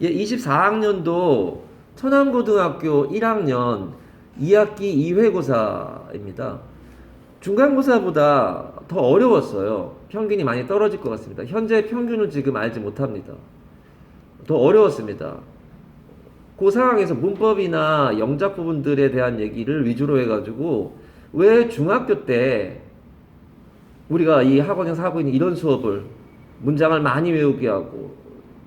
예, 24학년도 천안고등학교 1학년 2학기 2회고사입니다. 중간고사보다 더 어려웠어요. 평균이 많이 떨어질 것 같습니다. 현재 평균을 지금 알지 못합니다. 더 어려웠습니다. 그 상황에서 문법이나 영작 부분들에 대한 얘기를 위주로 해가지고 왜 중학교 때 우리가 이 학원에서 하고 있는 이런 수업을 문장을 많이 외우게 하고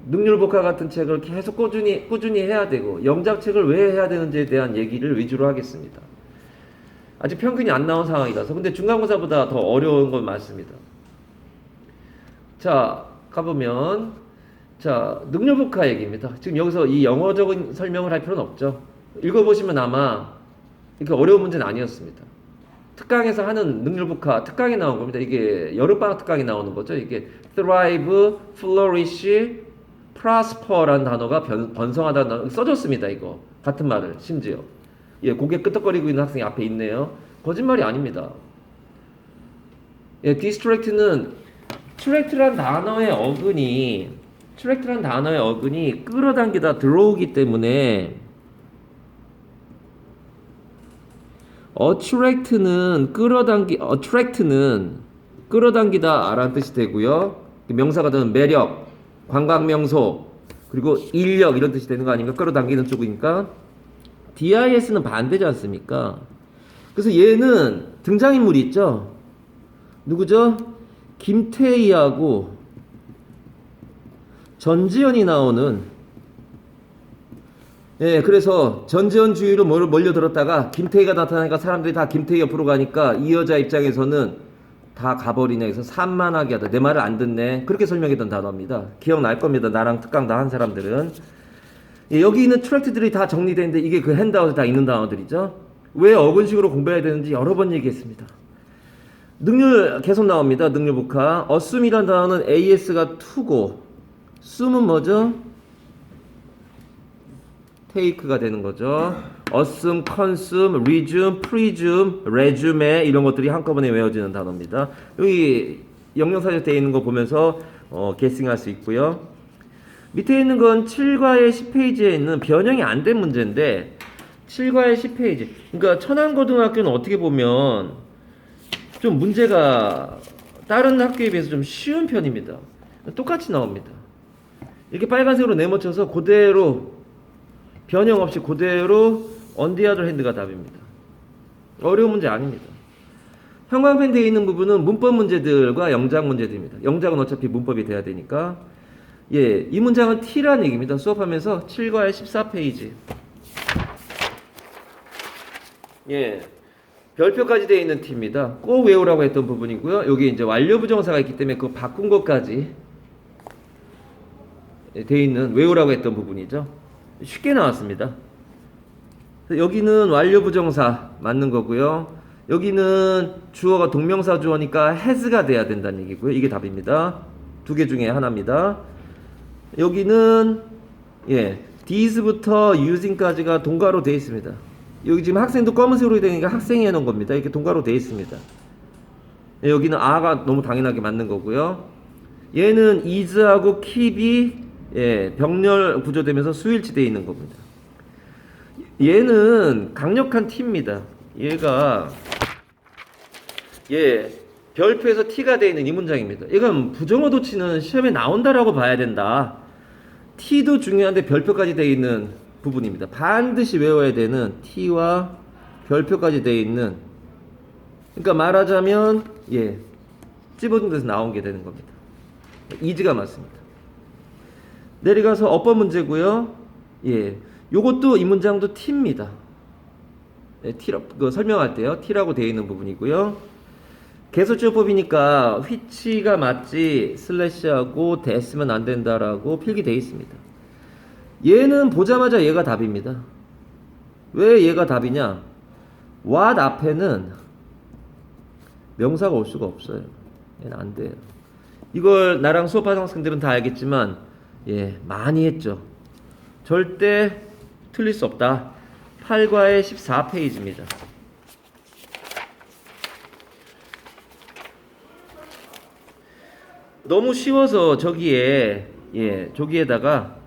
능률복화 같은 책을 계속 꾸준히 해야 되고 영작책을 왜 해야 되는지에 대한 얘기를 위주로 하겠습니다. 아직 평균이 안 나온 상황이라서. 근데 중간고사보다 더 어려운 건 맞습니다. 자, 가보면 자, 능률복화 얘기입니다. 지금 여기서 이 영어적인 설명을 할 필요는 없죠. 읽어보시면 아마 이렇게 어려운 문제는 아니었습니다. 특강에서 하는 능률복화 특강이 나온 겁니다. 이게 여름방학 특강이 나오는 거죠. 이게 thrive, flourish, prosper라는 단어가 번성하다는 단어 써줬습니다. 이거 같은 말을 심지어 예, 고개 끄덕거리고 있는 학생이 앞에 있네요. 거짓말이 아닙니다. 예, distract는 트랙트란 단어의 어근이 끌어당기다 들어오기 때문에 attract는 끌어당기다 라는 뜻이 되고요. 명사가 되는 매력, 관광명소, 그리고 인력 이런 뜻이 되는 거 아닌가? 끌어당기는 쪽이니까. dis는 반대지 않습니까? 그래서 얘는 등장인물이 있죠? 누구죠? 김태희하고 전지현이 나오는, 예, 그래서 전지현 주위로 몰려들었다가 김태희가 나타나니까 사람들이 다 김태희 옆으로 가니까 이 여자 입장에서는 다 가버리네. 그래서 산만하게 하다. 내 말을 안 듣네. 그렇게 설명했던 단어입니다. 기억날 겁니다. 나랑 특강 다 한 사람들은. 예, 여기 있는 트랙트들이 다 정리되어 있는데 이게 그 핸드아웃에 다 있는 단어들이죠. 왜 어근식으로 공부해야 되는지 여러 번 얘기했습니다. 능률 계속 나옵니다. 능률복화. assume이라는 단어는 as가 to고 assume은 뭐죠? take가 되는 거죠. assume, consume, resume, presume, resume 이런 것들이 한꺼번에 외워지는 단어입니다. 여기 영영사절 되어 있는 거 보면서 guessing할 수 있고요. 밑에 있는 건 7과의 10페이지에 있는 변형이 안 된 문제인데 7과의 10페이지. 그러니까 천안고등학교는 어떻게 보면 좀 문제가 다른 학교에 비해서 좀 쉬운 편입니다. 똑같이 나옵니다. 이렇게 빨간색으로 네모쳐서 그대로 변형 없이 그대로 on the other hand가 답입니다. 어려운 문제 아닙니다. 형광펜 되어 있는 부분은 문법 문제들과 영작 문제들입니다. 영작은 어차피 문법이 돼야 되니까. 예, 이 문장은 T라는 얘기입니다. 수업하면서 7과의 14페이지. 예, 별표까지 되어 있는 T입니다. 꼭 외우라고 했던 부분이고요. 여기 이제 완료 부정사가 있기 때문에 그거 바꾼 것까지 되어 있는 외우라고 했던 부분이죠. 쉽게 나왔습니다. 여기는 완료 부정사 맞는 거고요. 여기는 주어가 동명사 주어니까 has가 돼야 된다는 얘기고요. 이게 답입니다. 두 개 중에 하나입니다. 여기는 예, this부터 using까지가 동가로 되어 있습니다. 여기 지금 학생도 검은색으로 되니까 학생이 해놓은 겁니다. 이렇게 동가로 되어 있습니다. 예, 여기는 a가 너무 당연하게 맞는 거고요. 얘는 is하고 keep이 예, 병렬 구조되면서 수일치 되어 있는 겁니다. 얘는 강력한 T입니다. 얘가 예, 별표에서 T가 되어 있는 이 문장입니다. 이건 부정어 도치는 시험에 나온다라고 봐야 된다. T도 중요한데 별표까지 되어 있는 부분입니다. 반드시 외워야 되는 T와 별표까지 되어 있는, 그러니까 말하자면 예, 찝어준 데서 나온 게 되는 겁니다. 이즈가 맞습니다. 내려가서 어법 문제고요. 예, 요것도 이 문장도 T입니다. 예, T라고 설명할 때요. T라고 되어 있는 부분이고요. 계속주어법이니까 which가 맞지 슬래시하고 됐으면 안 된다라고 필기되어 있습니다. 얘는 보자마자 얘가 답입니다. 왜 얘가 답이냐? what 앞에는 명사가 올 수가 없어요. 얘는 안 돼요. 이걸 나랑 수업하는 학생들은 다 알겠지만 예, 많이 했죠. 절대 틀릴 수 없다. 8과의 14페이지입니다. 너무 쉬워서 저기에다가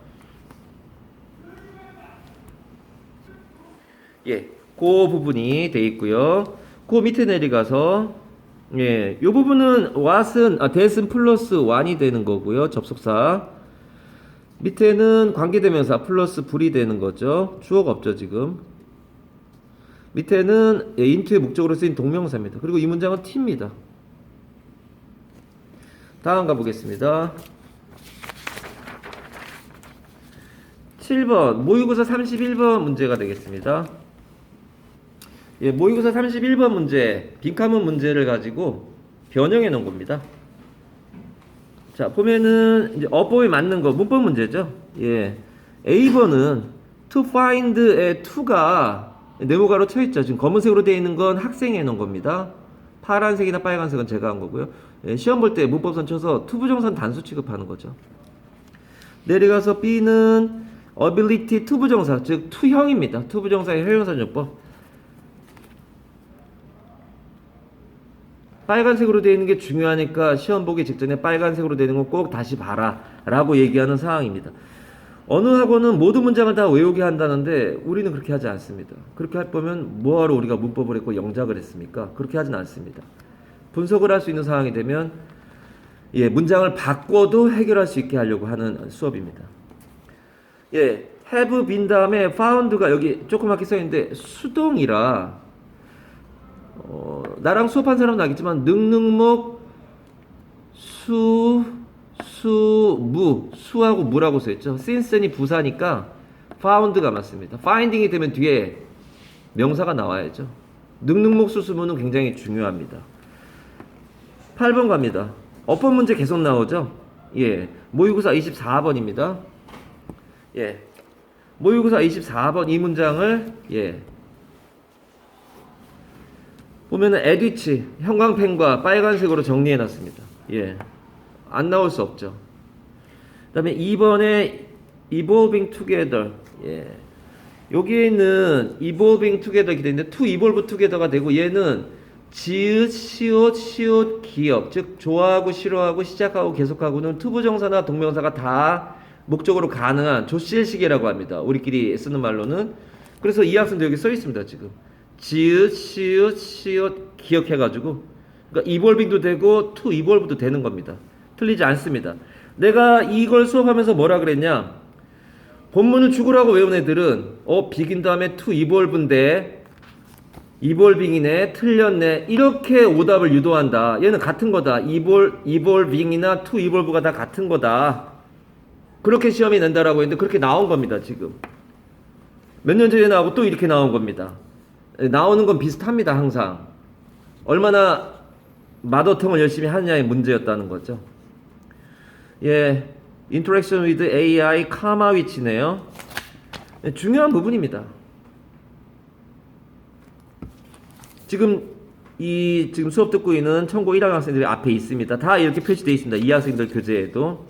예, 그 부분이 돼 있고요. 그 밑에 내려가서 예, 요 부분은 what은 that은 플러스 one이 되는 거고요. 접속사. 밑에는 관계대명사 플러스 불이 되는 거죠. 주어가 없죠, 지금. 밑에는 예, 인투의 목적으로 쓰인 동명사입니다. 그리고 이 문장은 T입니다. 다음 가보겠습니다. 7번 모의고사 31번 문제가 되겠습니다. 예, 모의고사 31번 문제 빈칸문 문제를 가지고 변형해 놓은 겁니다. 자, 보면은 이제 어법에 맞는 거 문법 문제죠. 예. A번은 to find의 to가 네모가로 쳐 있죠. 지금 검은색으로 되어 있는 건 학생이 해 놓은 겁니다. 파란색이나 빨간색은 제가 한 거고요. 예, 시험 볼 때 문법선 쳐서 투부정선 단수 취급하는 거죠. 내려가서 B는 ability 투부정사, 즉 투형입니다. 투부정사의 형용사전법. 빨간색으로 되어 있는 게 중요하니까 시험 보기 직전에 빨간색으로 되는 건 꼭 다시 봐라 라고 얘기하는 사항입니다. 어느 학원은 모든 문장을 다 외우게 한다는데 우리는 그렇게 하지 않습니다. 그렇게 할 거면 뭐하러 우리가 문법을 했고 영작을 했습니까? 그렇게 하진 않습니다. 분석을 할 수 있는 상황이 되면 예, 문장을 바꿔도 해결할 수 있게 하려고 하는 수업입니다. 예, have been 다음에 found가 여기 조그맣게 써있는데 수동이라 나랑 수업한 사람은 알겠지만 능능목 수하고 무라고 써있죠. since는 부사니까 found가 맞습니다. finding이 되면 뒤에 명사가 나와야죠. 능능목 수수무는 굉장히 중요합니다. 8번 갑니다. 어법 문제 계속 나오죠. 예, 모의고사 24번입니다. 예, 모의고사 24번 이 문장을 예 보면은 에디치 형광펜과 빨간색으로 정리해 놨습니다. 예, 안 나올 수 없죠. 그다음에 2번에 evolving together. 예, 여기에 있는 evolving together 이렇게 되는데 to evolve together가 되고 얘는 지읒, 시옷, 기역, 즉 좋아하고 싫어하고 시작하고 계속하고는 투부정사나 동명사가 다 목적으로 가능한 조실시계라고 합니다. 우리끼리 쓰는 말로는. 그래서 이 학생도 여기 써 있습니다. 지금 지읒, 시옷 기억해가지고 그러니까 evolving도 되고 to evolve도 되는 겁니다. 틀리지 않습니다. 내가 이걸 수업하면서 뭐라 그랬냐? 본문을 죽으라고 외운 애들은 begin 다음에 to evolve인데 evolving이네, 틀렸네 이렇게 오답을 유도한다. 얘는 같은 거다. evolving이나 to evolve가 다 같은 거다. 그렇게 시험이 낸다라고 했는데 그렇게 나온 겁니다. 지금 몇 년 전에 나오고 또 이렇게 나온 겁니다. 나오는 건 비슷합니다. 항상 얼마나 마더텅을 열심히 하느냐의 문제였다는 거죠. 예, interaction with AI, 카마 위치네요. 중요한 부분입니다. 지금 지금 수업 듣고 있는 청고 1학년 학생들이 앞에 있습니다. 다 이렇게 표시되어 있습니다. 이 학생들 교재에도.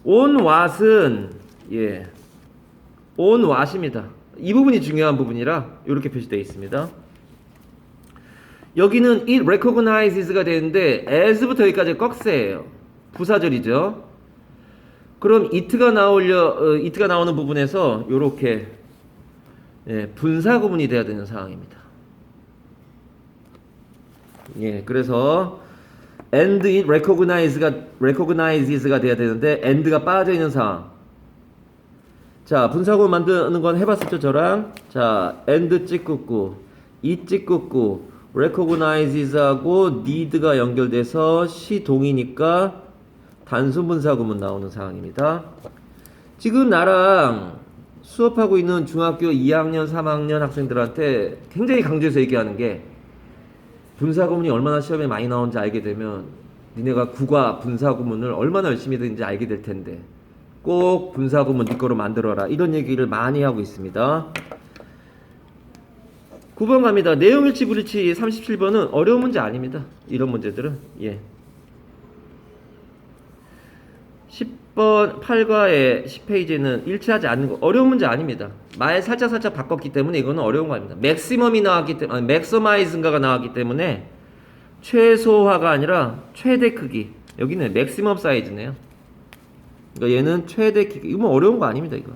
on what은 예, on what입니다. 이 부분이 중요한 부분이라 이렇게 표시되어 있습니다. 여기는 it recognizes가 되는데 as부터 여기까지 꺽쇠예요. 부사절이죠. 그럼 it가 나오는 부분에서 이렇게 예, 분사 구문이 돼야 되는 상황입니다. 예, 그래서 and it recognizes가 돼야 되는데 and가 빠져 있는 상황. 자, 분사구문 만드는 건 해봤었죠, 저랑. 자, and 찍긋고, it 찍긋고, recognizes하고 need가 연결돼서 시동이니까 단순 분사구문 나오는 상황입니다. 지금 나랑 수업하고 있는 중학교 2학년, 3학년 학생들한테 굉장히 강조해서 얘기하는 게 분사구문이 얼마나 시험에 많이 나오는지 알게 되면 니네가 국어 분사구문을 얼마나 열심히 했는지 알게 될 텐데 꼭 분사구문 네 거로 만들어라 이런 얘기를 많이 하고 있습니다. 9번 갑니다. 내용일치 불일치 37번은 어려운 문제 아닙니다. 이런 문제들은 예. 10번 8과의 10페이지는 일치하지 않는 거 어려운 문제 아닙니다. 말 살짝 바꿨기 때문에 이거는 어려운 거 아닙니다. 맥시멈이 나왔기 때문에 맥서마이즈인가가 나왔기 때문에 최소화가 아니라 최대 크기. 여기는 맥시멈 사이즈네요. 그러니까 얘는 최대 크기. 이거 뭐 어려운 거 아닙니다. 이거.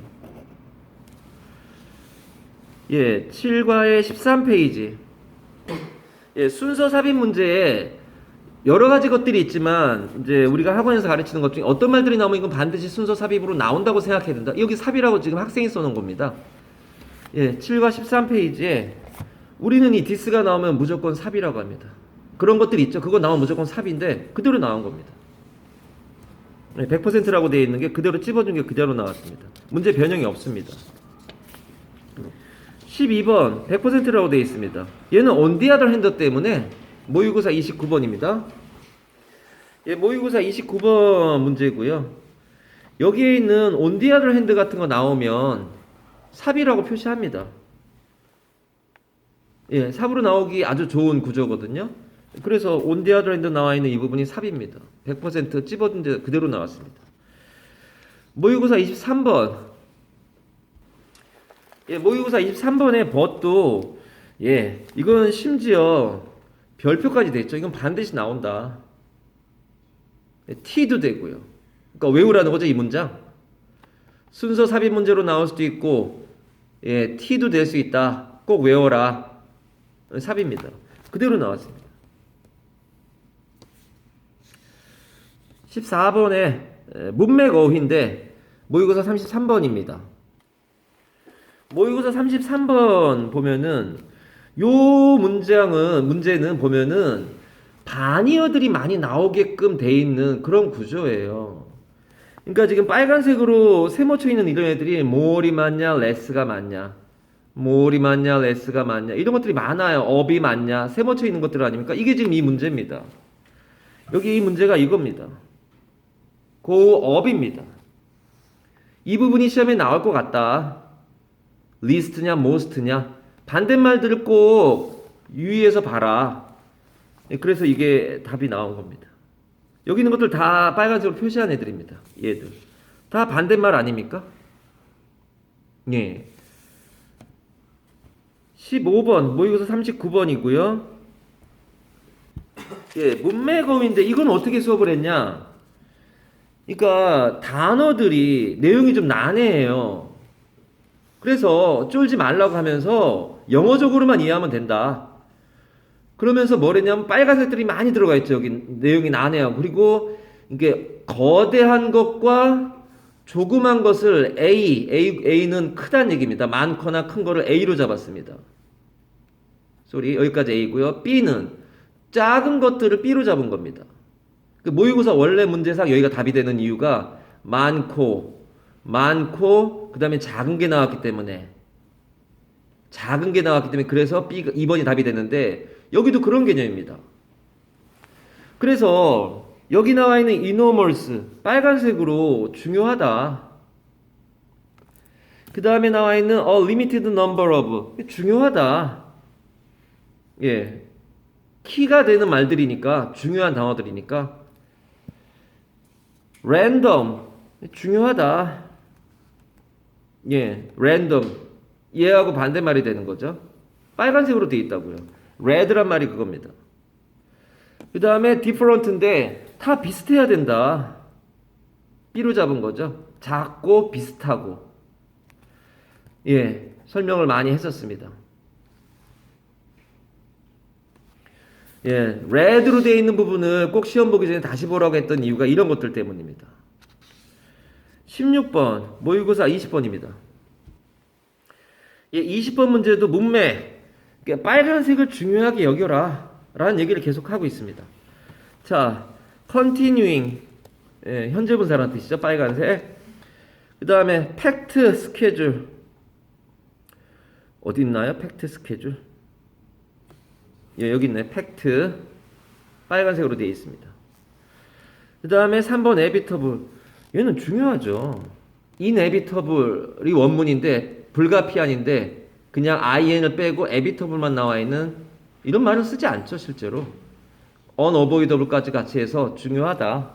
예, 7과의 13페이지. 예, 순서 삽입 문제에 여러 가지 것들이 있지만 이제 우리가 학원에서 가르치는 것 중에 어떤 말들이 나오면 이건 반드시 순서 삽입으로 나온다고 생각해야 된다. 여기 삽입이라고 지금 학생이 써놓은 겁니다. 예, 7과 13페이지에 우리는 이 디스가 나오면 무조건 삽입이라고 합니다. 그런 것들이 있죠. 그거 나오면 무조건 삽입인데 그대로 나온 겁니다. 100%라고 되어 있는 게 그대로 찝어준 게 그대로 나왔습니다. 문제 변형이 없습니다. 12번 100%라고 되어 있습니다. 얘는 on the other hand 때문에 모의고사 29번입니다. 예, 모의고사 29번 문제고요. 여기에 있는 on the other hand 같은 거 나오면 삽이라고 표시합니다. 예, 삽으로 나오기 아주 좋은 구조거든요. 그래서 on the other hand 나와 있는 이 부분이 삽입니다. 100% 찝어준 데 그대로 나왔습니다. 모의고사 23번. 예, 모의고사 23번의 but도 예, 이건 심지어 별표까지 돼 있죠. 이건 반드시 나온다. 예, t도 되고요. 그러니까 외우라는 거죠, 이 문장. 순서 삽입 문제로 나올 수도 있고 예, t도 될 수 있다. 꼭 외워라. 삽입니다. 그대로 나왔습니다. 14번에 문맥 어휘인데 모의고사 33번입니다. 모의고사 33번 보면은 요 문제는 보면은 반이어들이 많이 나오게끔 돼 있는 그런 구조예요. 그러니까 지금 빨간색으로 세모쳐 있는 이런 애들이 more이 맞냐 less가 맞냐, more이 맞냐 less가 맞냐 이런 것들이 많아요. up이 맞냐 세모쳐 있는 것들 아닙니까? 이게 지금 이 문제입니다. 여기 이 문제가 이겁니다. go up입니다. 이 부분이 시험에 나올 것 같다. least냐 most냐 반대말들을 꼭 유의해서 봐라. 그래서 이게 답이 나온 겁니다. 여기 있는 것들 다 빨간색으로 표시한 애들입니다. 얘들 다 반대말 아닙니까? 예. 15번 모의고사 39번이고요. 예, 문맥어휘인데 이건 어떻게 수업을 했냐? 그러니까 단어들이 내용이 좀 난해해요. 그래서 쫄지 말라고 하면서 영어적으로만 이해하면 된다. 그러면서 뭐랬냐면 빨간색들이 많이 들어가 있죠. 여기 내용이 난해요. 그리고 이게 거대한 것과 조그만 것을 A는 크다는 얘기입니다. 많거나 큰 거를 A로 잡았습니다. 여기까지 A고요. B는 작은 것들을 B로 잡은 겁니다. 그 모의고사 원래 문제상 여기가 답이 되는 이유가 많고 그 다음에 작은 게 나왔기 때문에 그래서 B가 2번이 답이 되는데 여기도 그런 개념입니다. 그래서 여기 나와 있는 enormous 빨간색으로 중요하다. 그 다음에 나와 있는 a limited number of 중요하다. 예, 키가 되는 말들이니까 중요한 단어들이니까 random 중요하다. 예, random 얘하고 반대말이 되는 거죠. 빨간색으로 되어 있다고요. red란 말이 그겁니다. 그 다음에 different인데 다 비슷해야 된다. B로 잡은 거죠. 작고 비슷하고. 예, 설명을 많이 했었습니다. 예, red로 되어 있는 부분을 꼭 시험 보기 전에 다시 보라고 했던 이유가 이런 것들 때문입니다. 16번 모의고사 20번입니다. 예, 20번 문제도 문맥 빨간색을 중요하게 여겨라 라는 얘기를 계속 하고 있습니다. 자, continuing 예, 현재 분사라는 뜻이죠. 빨간색. 그 다음에 fact schedule 어디 있나요? fact schedule 예, 여기 있네. fact 빨간색으로 되어 있습니다. 그 다음에 3번 inevitable 얘는 중요하죠. inevitable이 원문인데 불가피한인데 그냥 in을 빼고 inevitable만 나와 있는 이런 말은 쓰지 않죠. 실제로 unavoidable까지 같이 해서 중요하다.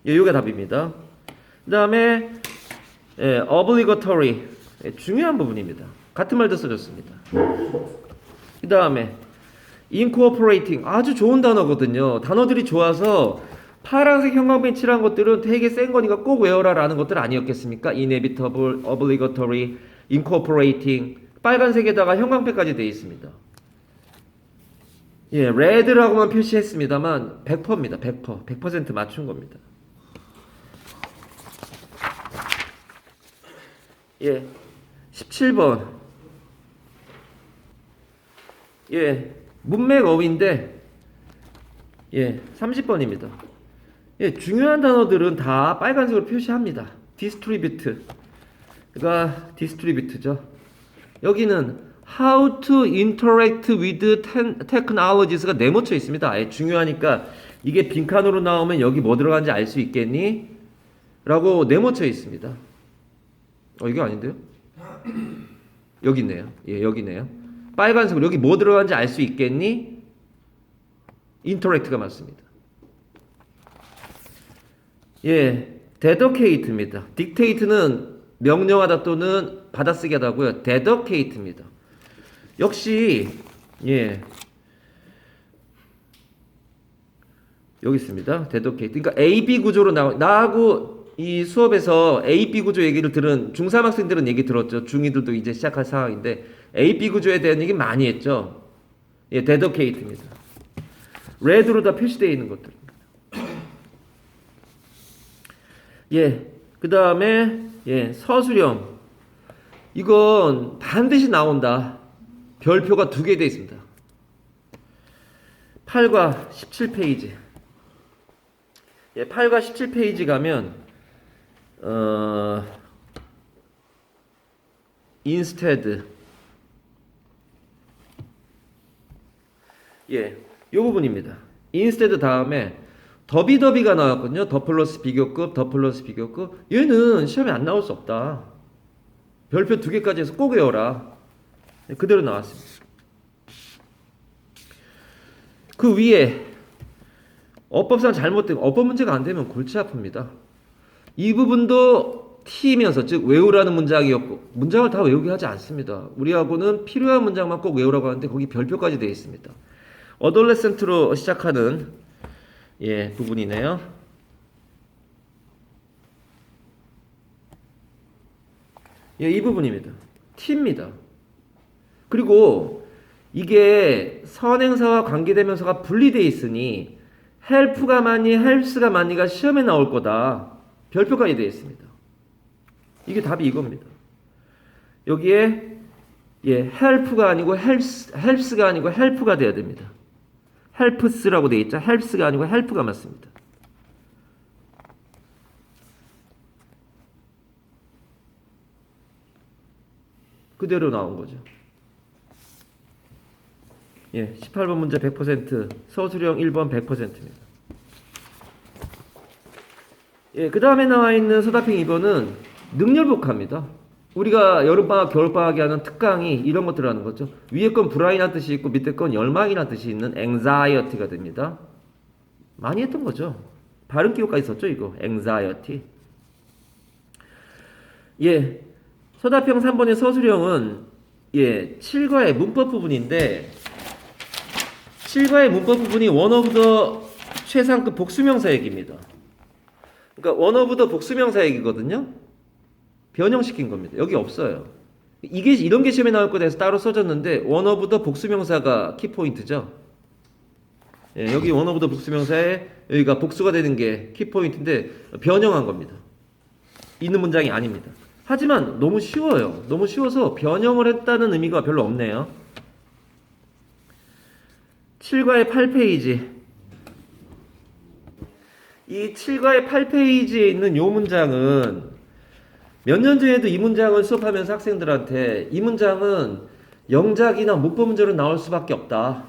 예, 이게 답입니다. 그 다음에 예, obligatory 예, 중요한 부분입니다. 같은 말도 써졌습니다. 그 다음에 incorporating 아주 좋은 단어거든요. 단어들이 좋아서 파란색 형광펜 칠한 것들은 되게 센 거니까 꼭 외워라 라는 것들 아니었겠습니까? inevitable, obligatory, incorporating 빨간색에다가 형광펜까지 되어 있습니다. 예, red라고만 표시했습니다만 100%입니다. 100% 맞춘 겁니다. 예, 17번. 예, 문맥 어휘인데 예, 30번입니다. 예, 중요한 단어들은 다 빨간색으로 표시합니다. distribute. 그러니까 distribute죠. 여기는 how to interact with technologies가 네모쳐 있습니다. 아예 중요하니까 이게 빈칸으로 나오면 여기 뭐 들어간지 알 수 있겠니? 라고 네모쳐 있습니다. 이게 아닌데요? 여기 있네요. 예, 여기네요. 빨간색으로 여기 뭐 들어간지 알 수 있겠니? interact가 맞습니다. 예, deducate입니다. dictate는 명령하다 또는 받아쓰기 하다고요. deducate입니다. 역시 예, 여기 있습니다. dedicate. 그러니까 A-B 구조로 나하고 이 수업에서 A-B 구조 얘기를 들은 중3 학생들은 얘기 들었죠. 중2들도 이제 시작할 상황인데 A-B 구조에 대한 얘기 많이 했죠. 예, dedicate입니다. red로 다 표시되어 있는 것들. 예, 그 다음에 예, 서술형. 이건 반드시 나온다. 별표가 2개 되어 있습니다. 8과 17페이지. 예, 8과 17페이지 가면 instead. 예, 요 부분입니다. instead 다음에 더비더비가 나왔거든요. 더 플러스 비교급, 더 플러스 비교급. 얘는 시험에 안 나올 수 없다. 별표 2개까지 해서 꼭 외워라. 그대로 나왔습니다. 그 위에 어법상 잘못된 어법 문제가 안 되면 골치 아픕니다. 이 부분도 T이면서 즉 외우라는 문장이었고 문장을 다 외우게 하지 않습니다. 우리하고는 필요한 문장만 꼭 외우라고 하는데 거기 별표까지 되어 있습니다. 어덜레센트로 시작하는 예, 부분이네요. 예, 이 부분입니다. T입니다. 그리고 이게 선행사와 관계대명사가 분리되어 있으니 help가 많니 helps가 많니가 시험에 나올 거다. 별표까지 되어 있습니다. 이게 답이 이겁니다. 여기에 예, help가 아니고 helps가 아니고 help가 돼야 됩니다. helps라고 되어 있죠. helps가 아니고 help가 맞습니다. 그대로 나온 거죠. 예, 18번 문제 100%, 서술형 1번 100%입니다. 예, 그 다음에 나와 있는 서답형 2번은 능률복합니다. 우리가 여름방학, 겨울방학에 하는 특강이 이런 것들을 하는 거죠. 위에 건 불안이라는 뜻이 있고 밑에 건 열망이라는 뜻이 있는 anxiety가 됩니다. 많이 했던 거죠. 발음 기호까지 썼죠, 이거. anxiety. 예, 서답형 3번의 서술형은 예, 7과의 문법 부분인데 7과의 문법 부분이 one of the 최상급 복수명사 얘기입니다. 그러니까 one of the 복수명사 얘기거든요. 변형시킨 겁니다. 여기 없어요. 이게 이런 게 시험에 나올 거다 해서 따로 써졌는데 one of the 복수명사가 키포인트죠. 예, 여기 one of the 복수명사에 여기가 복수가 되는 게 키포인트인데 변형한 겁니다. 있는 문장이 아닙니다. 하지만 너무 쉬워요. 너무 쉬워서 변형을 했다는 의미가 별로 없네요. 7과의 8페이지. 이 7과의 8페이지에 있는 요 문장은 몇 년 전에도 이 문장을 수업하면서 학생들한테 이 문장은 영작이나 문법 문제로 나올 수밖에 없다.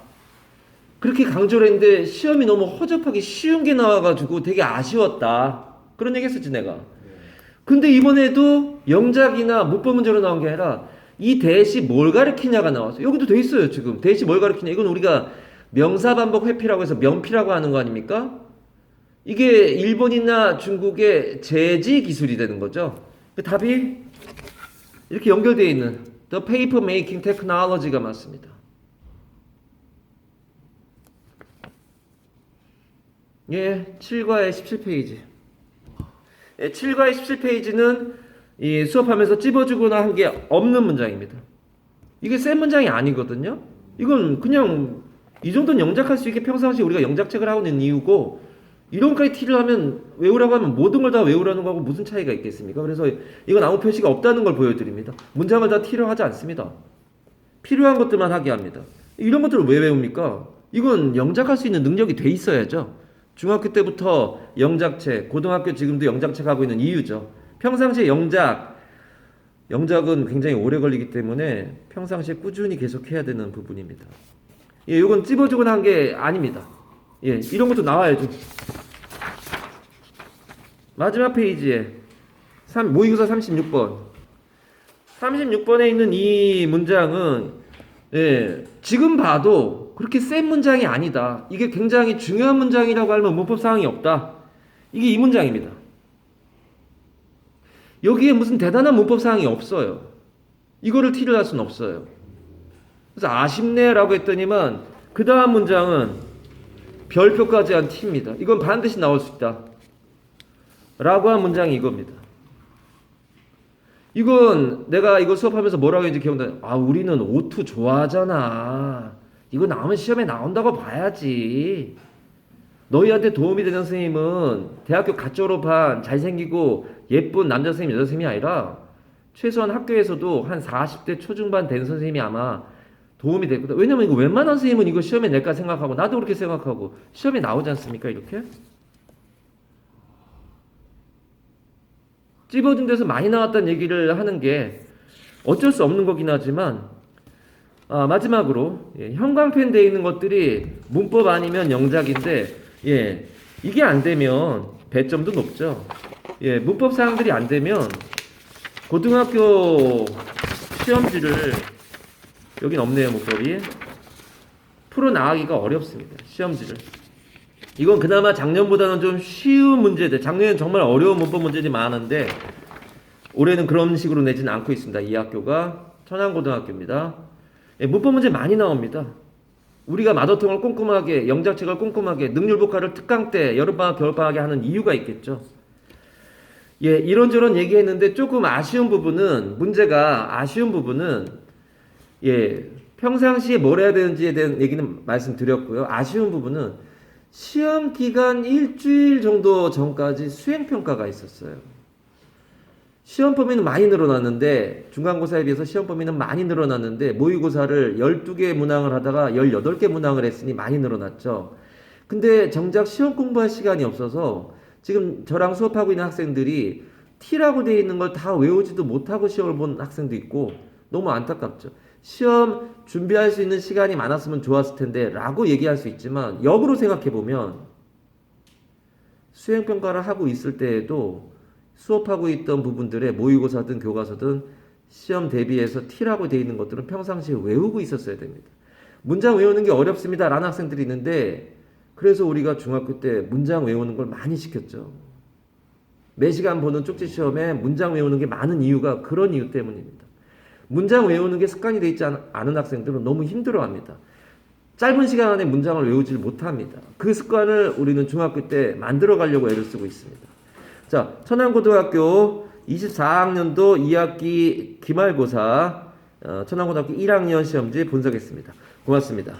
그렇게 강조를 했는데 시험이 너무 허접하게 쉬운 게 나와가지고 되게 아쉬웠다. 그런 얘기 했었지 내가. 근데 이번에도 영작이나 문법 문제로 나온 게 아니라 이 대시 뭘 가리키냐가 나왔어요. 여기도 돼 있어요 지금. 대시 뭘 가리키냐. 이건 우리가 명사반복 회피라고 해서 명피라고 하는 거 아닙니까? 이게 일본이나 중국의 제지 기술이 되는 거죠. 그 답이 이렇게 연결되어 있는 The Paper Making Technology가 맞습니다. 예, 7과의 17페이지. 예, 7과의 17페이지는 이 수업하면서 찝어주거나 한 게 없는 문장입니다. 이게 센 문장이 아니거든요. 이건 그냥 이 정도는 영작할 수 있게 평상시에 우리가 영작책을 하고 있는 이유고, 이런 것까지 티를 하면, 외우라고 하면 모든 걸 다 외우라는 거하고 무슨 차이가 있겠습니까? 그래서 이건 아무 표시가 없다는 걸 보여드립니다. 문장을 다 티를 하지 않습니다. 필요한 것들만 하게 합니다. 이런 것들을 왜 외웁니까? 이건 영작할 수 있는 능력이 돼 있어야죠. 중학교 때부터 영작책, 고등학교 지금도 영작책 하고 있는 이유죠. 평상시에 영작은 굉장히 오래 걸리기 때문에 평상시에 꾸준히 계속 해야 되는 부분입니다. 예, 이건 찝어주거나 한 게 아닙니다. 예, 이런 것도 나와야죠. 마지막 페이지에 모의고사 36번. 36번에 있는 이 문장은, 예, 지금 봐도 그렇게 센 문장이 아니다. 이게 굉장히 중요한 문장이라고 하면 문법 사항이 없다. 이게 이 문장입니다. 여기에 무슨 대단한 문법 사항이 없어요. 이거를 티를 할 수는 없어요. 그래서 아쉽네라고 했더니만 그 다음 문장은 별표까지 한 티입니다. 이건 반드시 나올 수 있다. 라고 한 문장이 이겁니다. 이건 내가 이거 수업하면서 뭐라고 했는지 기억나요? 아, 우리는 O2 좋아하잖아. 이거 나오면 시험에 나온다고 봐야지. 너희한테 도움이 되는 선생님은 대학교 갓 졸업한 잘생기고 예쁜 남자 선생님, 여자 선생님이 아니라 최소한 학교에서도 한 40대 초중반 된 선생님이 아마 도움이 될 거다. 왜냐면 이거 웬만한 선생님은 이거 시험에 낼까 생각하고, 나도 그렇게 생각하고 시험에 나오지 않습니까? 이렇게 찝어준 데서 많이 나왔다는 얘기를 하는 게 어쩔 수 없는 거긴 하지만, 마지막으로, 예, 형광펜 되어 있는 것들이 문법 아니면 영작인데, 예, 이게 안 되면 배점도 높죠. 예, 문법 사항들이 안 되면 고등학교 시험지를, 여긴 없네요, 문법이. 풀어 나가기가 어렵습니다. 시험지를. 이건 그나마 작년보다는 좀 쉬운 문제들, 작년엔 정말 어려운 문법 문제들이 많은데 올해는 그런 식으로 내지는 않고 있습니다. 이 학교가 천안고등학교입니다. 예, 문법 문제 많이 나옵니다. 우리가 마더통을 꼼꼼하게, 영작책을 꼼꼼하게, 능률복화를 특강 때, 여름방학, 겨울방학에 하는 이유가 있겠죠. 예, 이런저런 얘기했는데 조금 아쉬운 부분은, 문제가 아쉬운 부분은, 예, 평상시에 뭘 해야 되는지에 대한 얘기는 말씀드렸고요. 아쉬운 부분은 시험 기간 일주일 정도 전까지 수행평가가 있었어요. 시험 범위는 많이 늘어났는데, 중간고사에 비해서 시험 범위는 많이 늘어났는데, 모의고사를 12개 문항을 하다가 18개 문항을 했으니 많이 늘어났죠. 근데 정작 시험 공부할 시간이 없어서 지금 저랑 수업하고 있는 학생들이 T라고 되어 있는 걸 다 외우지도 못하고 시험을 본 학생도 있고, 너무 안타깝죠. 시험 준비할 수 있는 시간이 많았으면 좋았을 텐데 라고 얘기할 수 있지만, 역으로 생각해보면 수행평가를 하고 있을 때에도 수업하고 있던 부분들의 모의고사든 교과서든 시험 대비해서 T라고 되어 있는 것들은 평상시에 외우고 있었어야 됩니다. 문장 외우는 게 어렵습니다 라는 학생들이 있는데, 그래서 우리가 중학교 때 문장 외우는 걸 많이 시켰죠. 매시간 보는 쪽지 시험에 문장 외우는 게 많은 이유가 그런 이유 때문입니다. 문장 외우는 게 습관이 되어 있지 않은 학생들은 너무 힘들어합니다. 짧은 시간 안에 문장을 외우질 못합니다. 그 습관을 우리는 중학교 때 만들어 가려고 애를 쓰고 있습니다. 자, 천안고등학교 24학년도 2학기 기말고사, 천안고등학교 1학년 시험지 분석했습니다. 고맙습니다.